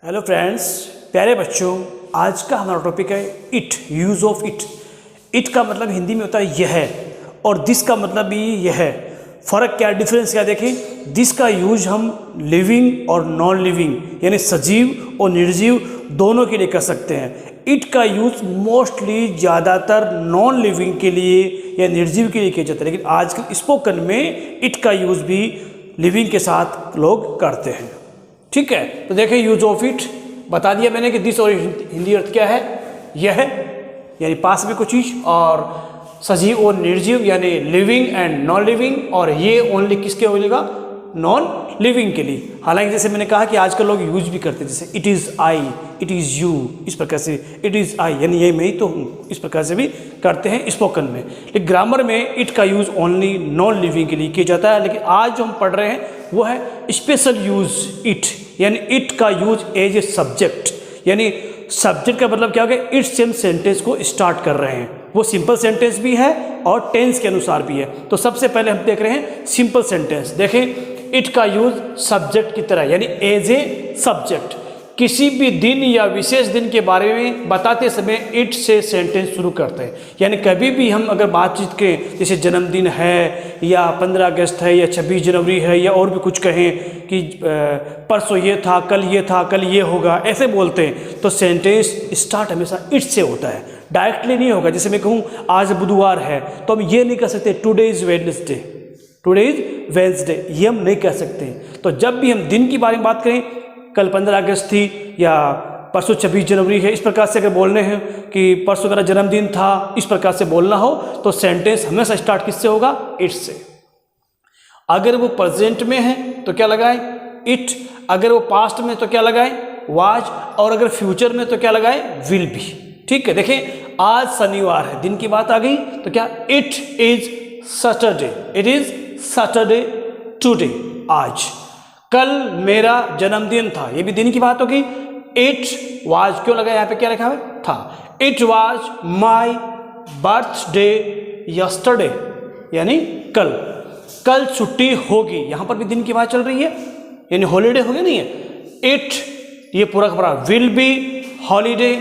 Hello friends, प्यारे बच्चों, आज का हमारा टॉपिक है it, use of it. It का मतलब हिंदी में होता है यह, और दिस का मतलब भी यह है। फ़र्क क्या, डिफरेंस क्या देखें। दिस का यूज हम लिविंग और नॉन लिविंग यानी सजीव और निर्जीव दोनों के लिए कर सकते हैं। इट का यूज़ मोस्टली ज़्यादातर नॉन लिविंग के लिए या निर्जीव के लिए किया जाता है, लेकिन आजकल स्पोकन में इट का यूज़ भी लिविंग के साथ लोग करते हैं। ठीक है, तो देखें यूज ऑफ इट बता दिया मैंने कि दिस और हिंदी अर्थ क्या है, यह है यानी पास में कुछ चीज़, और सजीव और निर्जीव यानी लिविंग एंड नॉन लिविंग, और ये ओनली किसके होगा, नॉन लिविंग के लिए। हालांकि जैसे मैंने कहा कि आजकल लोग यूज भी करते हैं, जैसे it is I, it is you, इस प्रकार से इट इज़ आई यानी ये मैं ही तो हूँ, इस प्रकार से भी करते हैं स्पोकन में। लेकिन ग्रामर में इट का यूज़ ओनली नॉन लिविंग के लिए किया जाता है। लेकिन आज जो हम पढ़ रहे हैं वो है स्पेशल यूज इट, यानी इट का यूज एज ए सब्जेक्ट, यानी सब्जेक्ट का मतलब क्या हो गया, इट से हम सेंटेंस को स्टार्ट कर रहे हैं। वो सिंपल सेंटेंस भी है और टेंस के अनुसार भी है। तो सबसे पहले हम देख रहे हैं सिंपल सेंटेंस। देखें, इट का यूज सब्जेक्ट की तरह यानी एज ए सब्जेक्ट, किसी भी दिन या विशेष दिन के बारे में बताते समय इट से सेंटेंस शुरू करते हैं। यानी कभी भी हम अगर बातचीत के, जैसे जन्मदिन है या 15 अगस्त है या 26 जनवरी है या और भी कुछ कहें कि परसों ये था, कल ये था, कल ये होगा, ऐसे बोलते हैं, तो सेंटेंस स्टार्ट हमेशा इट से होता है, डायरेक्टली नहीं होगा। जैसे मैं कहूँ आज बुधवार है तो हम ये नहीं कह सकते today is Wednesday, today is Wednesday, ये हम नहीं कह सकते। तो जब भी हम दिन के बारे में बात करें, कल 15 अगस्त थी या परसों 26 जनवरी है, इस प्रकार से अगर बोलने हैं कि परसों मेरा जन्मदिन था, इस प्रकार से बोलना हो तो सेंटेंस हमेशा स्टार्ट किससे होगा, इट से। अगर वो प्रेजेंट में है तो क्या लगाए, इट। अगर वो पास्ट में तो क्या लगाए, वाज। और अगर फ्यूचर में तो क्या लगाए, विल बी। ठीक है, देखें आज शनिवार है, दिन की बात आ गई तो क्या, it is Saturday, it is Saturday today, आज। कल मेरा जन्मदिन था, ये भी दिन की बात होगी। इट वाज, क्यों लगा यहाँ पे, क्या लिखा है, था। It was my birthday yesterday, यानी कल। कल छुट्टी होगी, यहाँ पर भी दिन की बात चल रही है, यानी हॉलीडे हो गया नहीं है। इट, ये पूरा का पूरा, विल बी हॉलीडे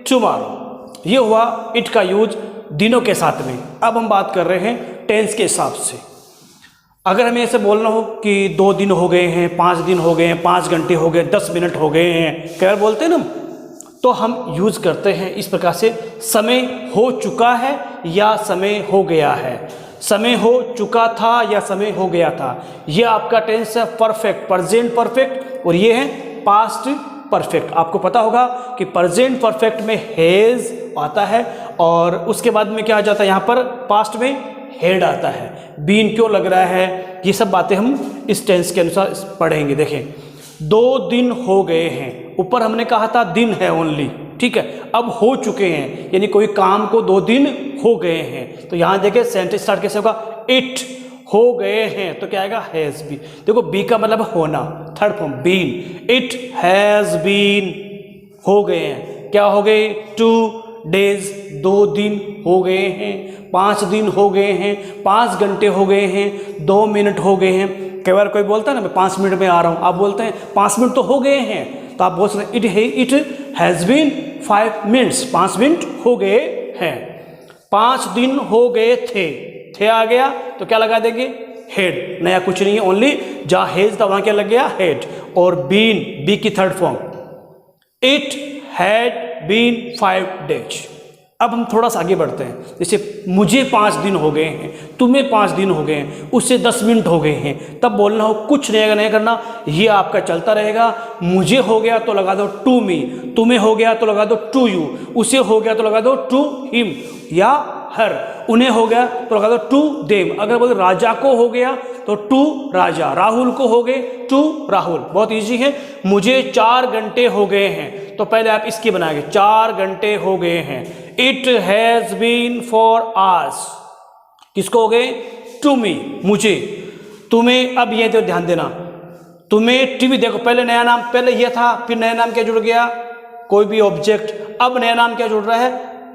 टुमारो, ये हुआ इट का यूज दिनों के साथ में। अब हम बात कर रहे हैं टेंस के हिसाब से। अगर हमें ऐसे बोलना हो कि 2 दिन हो गए हैं, 5 दिन हो गए हैं, 5 घंटे हो गए, 10 मिनट हो गए हैं, क्या बोलते हैं ना, तो हम यूज़ करते हैं इस प्रकार से, समय हो चुका है या समय हो गया है, समय हो चुका था या समय हो गया था। ये आपका टेंस है परफेक्ट, प्रेजेंट परफेक्ट, और ये है पास्ट परफेक्ट। आपको पता होगा कि प्रेजेंट परफेक्ट में हैज़ आता है और उसके बाद में क्या आ जाता है, यहाँ पर पास्ट में हेड आता है। बीन क्यों लग रहा है, ये सब बातें हम इस टेंस के अनुसार पढ़ेंगे। देखें, 2 दिन हो गए हैं, ऊपर हमने कहा था दिन है ओनली, ठीक है। अब हो चुके हैं यानी कोई काम को 2 दिन हो गए हैं, तो यहाँ देखें सेंटेंस स्टार्ट कैसे होगा, इट हो गए हैं, तो क्या आएगा, हैज़ बीन। देखो बी का मतलब होना, third form been. It has been, हो गए हैं, क्या हो गए, 2 डेज, 2 दिन हो गए हैं, 5 दिन हो गए हैं, 5 घंटे हो गए हैं, 2 मिनट हो गए हैं। कई बार कोई बोलता है ना मैं 5 मिनट में आ रहा हूँ, आप बोलते हैं 5 मिनट तो हो गए हैं, तो आप बोल सकते हैं इट हैज़ बीन 5 मिनट्स, 5 मिनट हो गए हैं। 5 दिन हो गए थे आ गया तो क्या लगा देंगे, हेड। नया कुछ नहीं है, ओनली जहाँ हेज था वहाँ क्या लग गया, हेड। और बीन, बी की third form, it had been 5 days. अब हम थोड़ा सा आगे बढ़ते हैं, जैसे मुझे 5 दिन हो गए हैं, तुम्हें 5 दिन हो गए हैं, उससे 10 मिनट हो गए हैं, तब बोलना हो, कुछ नहीं करना, ये आपका चलता रहेगा। मुझे हो गया तो लगा दो टू मी, तुम्हें हो गया तो लगा दो टू यू, उसे हो गया तो लगा दो टू हिम या हर, उन्हें हो गया तो लगा दो टू देम। अगर बोले राजा को हो गया तो टू राजा, राहुल को हो गए टू राहुल। बहुत इजी है। मुझे 4 घंटे हो गए हैं, तो पहले आप इसकी बनाएंगे, 4 घंटे हो गए हैं। इट हैज़ बीन 4 hours, किसको हो गए, टू मी, मुझे। तुम्हें, अब ये तो ध्यान देना, तुम्हें टीवी देखो, पहले नया नाम, पहले ये था, फिर नया नाम क्या जुड़ गया, कोई भी ऑब्जेक्ट, अब नया नाम क्या जुड़ रहा है,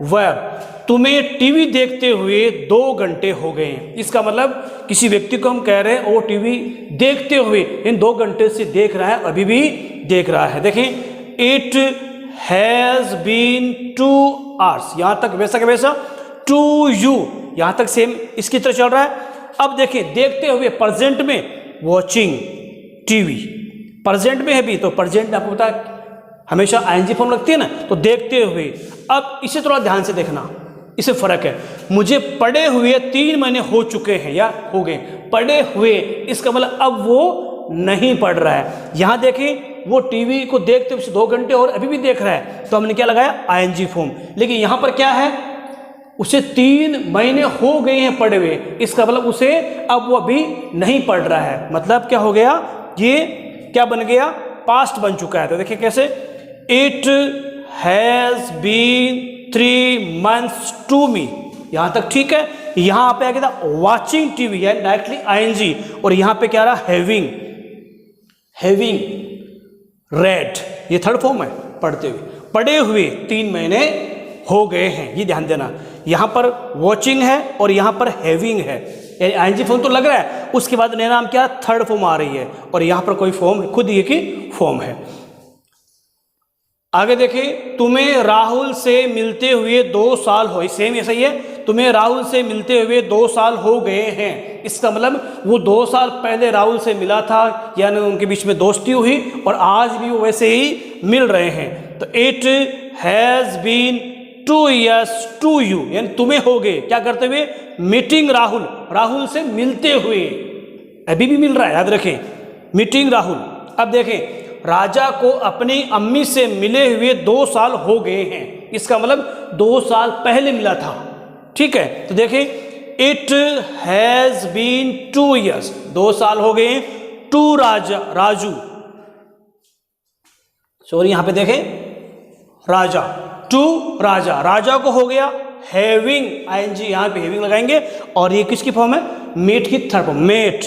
वर्ब। तुम्हें टीवी देखते हुए 2 घंटे हो गए हैं, इसका मतलब किसी व्यक्ति को हम कह रहे हैं वो टीवी देखते हुए इन 2 घंटे से देख रहा है, अभी भी देख रहा है। देखें इट हैज़ बीन 2 hours, यहाँ तक वैसा का वैसा टू यू, यहाँ तक सेम इसकी तरह चल रहा है। अब देखिए देखते हुए प्रेजेंट में वॉचिंग टीवी, प्रेजेंट में है भी तो प्रेजेंट में आपको पता हमेशा आईएनजी फॉर्म लगती है ना, तो देखते हुए। अब इसे थोड़ा ध्यान से देखना, इसे फर्क है। मुझे पढ़े हुए 3 महीने हो चुके हैं या हो गए, पढ़े हुए इसका मतलब अब वो नहीं पढ़ रहा है। यहाँ देखिए वो टीवी को देखते हुए 2 घंटे और अभी भी देख रहा है, तो हमने क्या लगाया आईएनजी फॉर्म। लेकिन यहाँ पर क्या है, उसे 3 महीने हो गए हैं पढ़े हुए, इसका मतलब उसे अब वो अभी नहीं पढ़ रहा है। मतलब क्या हो गया, ये क्या बन गया, पास्ट बन चुका है। तो देखिए कैसे, it has been 3 months to me, यहाँ तक ठीक है। यहाँ पे आ गया था वॉचिंग टीवी, है डायरेक्टली आईएनजी, और यहाँ पे क्या रहा, हैविंग, हैविंग रेड, ये थर्ड फॉर्म है पढ़ते हुए। पढ़े हुए 3 महीने हो गए हैं, ये ध्यान देना। यहाँ पर वॉचिंग है और यहाँ पर हैविंग है, आईएनजी फॉर्म तो लग रहा है, उसके बाद नया नाम क्या, थर्ड फॉर्म आ रही है, और यहाँ पर कोई फॉर्म खुद ये की फॉर्म है। आगे देखिए, तुम्हें राहुल से मिलते हुए 2 साल हो, सेम ऐसा ही है, तुम्हें राहुल से मिलते हुए 2 साल हो गए हैं। इसका मतलब वो 2 साल पहले राहुल से मिला था, यानी उनके बीच में दोस्ती हुई, और आज भी वो वैसे ही मिल रहे हैं। तो it has been 2 years to you, यानी तुम्हें हो गए क्या करते हुए, मीटिंग राहुल, राहुल से मिलते हुए, अभी भी मिल रहा है, याद रखें, मीटिंग राहुल। अब देखें, राजा को अपनी अम्मी से मिले हुए 2 साल हो गए हैं, इसका मतलब 2 साल पहले मिला था, ठीक है। तो देखें, इट हैज़ बीन 2 years, 2 साल हो गए, टू राजू, सॉरी यहाँ पे देखें राजा, टू राजा, राजा को हो गया हैविंग, आईएनजी यहाँ पे हैविंग लगाएंगे, और ये किसकी फॉर्म है, मेट की third form, met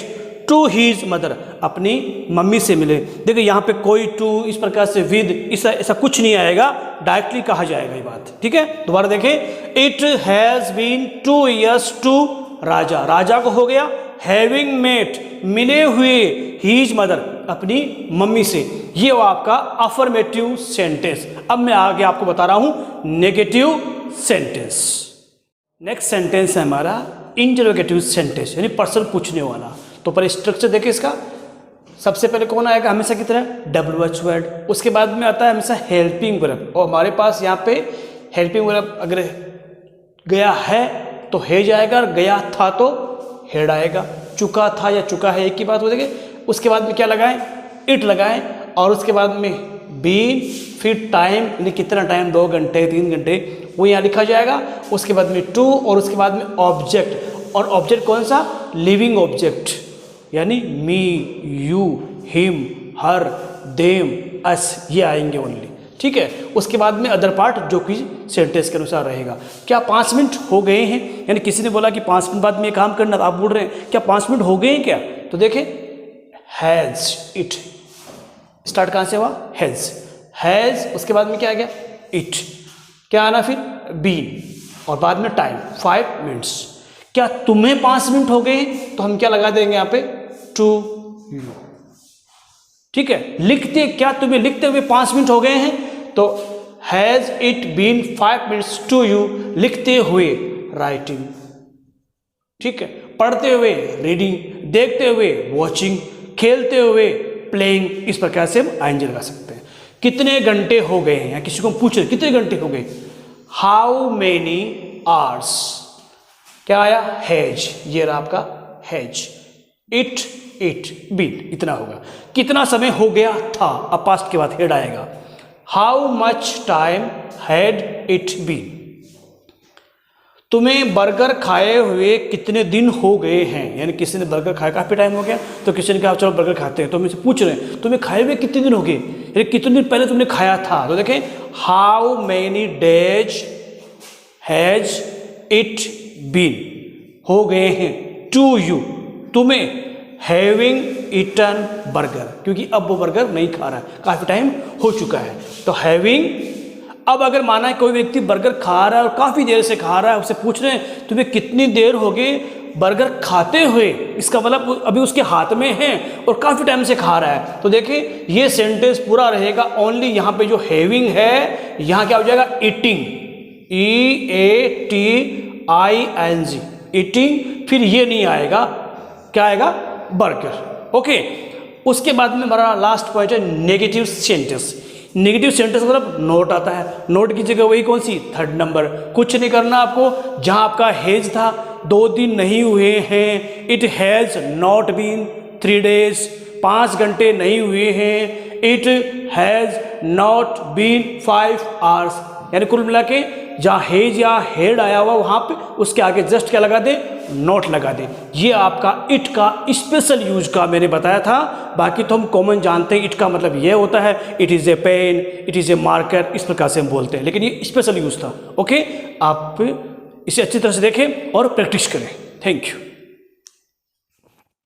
to his mother, अपनी मम्मी से मिले। देखिए यहाँ पे कोई टू इस प्रकार से विद ऐसा कुछ नहीं आएगा, डायरेक्टली कहा जाएगा ये बात, ठीक है। दोबारा देखें, it has been 2 years to Raja, Raja को हो गया हैविंग मेट, मिले हुए हीज मदर, अपनी मम्मी से। ये वो आपका अफर्मेटिव सेंटेंस। अब मैं आगे आपको बता रहा हूं नेगेटिव सेंटेंस। नेक्स्ट सेंटेंस है हमारा इंटरोगेटिव सेंटेंस, यानी पर्सन पूछने वाला। तो पर स्ट्रक्चर देखिए इसका, सबसे पहले कौन आएगा, हमेशा की तरह WH वर्ड, उसके बाद में आता है हमेशा हेल्पिंग वर्ब, और हमारे पास यहाँ पे हेल्पिंग वर्ब अगर गया है तो है जाएगा, और गया था तो हेड आएगा, चुका था या चुका है एक की बात हो जाएगी। उसके बाद में क्या लगाएं, इट लगाएं, और उसके बाद में बीन, फिर टाइम, यानी कितना टाइम, 2 घंटे 3 घंटे, वो यहाँ लिखा जाएगा। उसके बाद में टू, और उसके बाद में ऑब्जेक्ट, और ऑब्जेक्ट कौन सा, लिविंग ऑब्जेक्ट, यानी मी, यू, हिम, हर, देम, अस, ये आएंगे ओनली, ठीक है। उसके बाद में अदर पार्ट जो कि सेंटेंस के अनुसार रहेगा। क्या 5 मिनट हो गए हैं, यानी किसी ने बोला कि 5 मिनट बाद में ये काम करना, तो आप बोल रहे हैं क्या 5 मिनट हो गए हैं क्या, तो देखें हैज़, इट स्टार्ट कहाँ से हुआ, हैज़, उसके बाद में क्या आ गया, इट, क्या आना फिर, बीन, और बाद में टाइम 5 मिनट्स। क्या तुम्हें 5 मिनट हो गए, तो हम क्या लगा देंगे यहाँ पे, टू यू, ठीक है। लिखते, क्या तुम्हें लिखते हुए 5 मिनट हो गए हैं, तो has it been 5 minutes to you, लिखते हुए राइटिंग, ठीक है। पढ़ते हुए रीडिंग, देखते हुए वॉचिंग, खेलते हुए प्लेइंग, इस प्रकार से हम आईएनजी लगा सकते हैं। कितने घंटे हो गए हैं, या किसी को हम पूछ रहे कितने घंटे हो गए, हाउ मेनी आवर्स, क्या आया, हैज, ये रहा आपका हैज, इट बीन, इतना होगा, कितना समय हो गया था, अब पास्ट के बाद हेड आएगा, how much time had it been, तुम्हें बर्गर खाए हुए कितने दिन हो गए हैं, यानी किसी ने बर्गर खाया काफ़ी टाइम हो गया, तो किसी ने कहा चलो बर्गर खाते हैं, तो हम इसे पूछ रहे हैं तुम्हें खाए हुए कितने दिन हो गए, यानी कितने दिन पहले तुमने खाया था, तो देखें how many days has it been, हो गए हैं, टू यू, तुम्हें, हैविंग ईटन बर्गर, क्योंकि अब वो बर्गर नहीं खा रहा है, काफ़ी टाइम हो चुका है, तो हैविंग। अब अगर माना है कोई व्यक्ति बर्गर खा रहा है और काफ़ी देर से खा रहा है, उससे पूछ रहे हैं तुम्हें कितनी देर हो गई, बर्गर खाते हुए, इसका मतलब अभी उसके हाथ में है और काफ़ी टाइम से खा रहा है। तो देखिए ये सेंटेंस पूरा रहेगा ओनली यहाँ पे जो हैविंग है, यहाँ क्या हो जाएगा ईटिंग, EATING, ईटिंग, फिर ये नहीं आएगा, क्या आएगा बर्गर। ओके, उसके बाद में हमारा लास्ट पॉइंट है नेगेटिव सेंटेंस। नेगेटिव सेंटेंस मतलब नोट आता है, नोट की जगह वही कौन सी, थर्ड नंबर। कुछ नहीं करना आपको, जहां आपका हैज था 2 दिन नहीं हुए हैं, it has not been 3 days, 5 घंटे नहीं हुए हैं, it has not been 5 hours। यानी कुल मिला के जहाँ हेज या हेड आया हुआ वहाँ पे उसके आगे जस्ट क्या लगा दे, नोट लगा दे। ये आपका इट का स्पेशल यूज का मैंने बताया था। बाकी तो हम कॉमन जानते हैं इट का मतलब ये होता है, it is a pen, it is a marker, इस प्रकार से हम बोलते हैं, लेकिन ये स्पेशल यूज था। ओके, आप इसे अच्छी तरह से देखें और प्रैक्टिस करें। Thank you.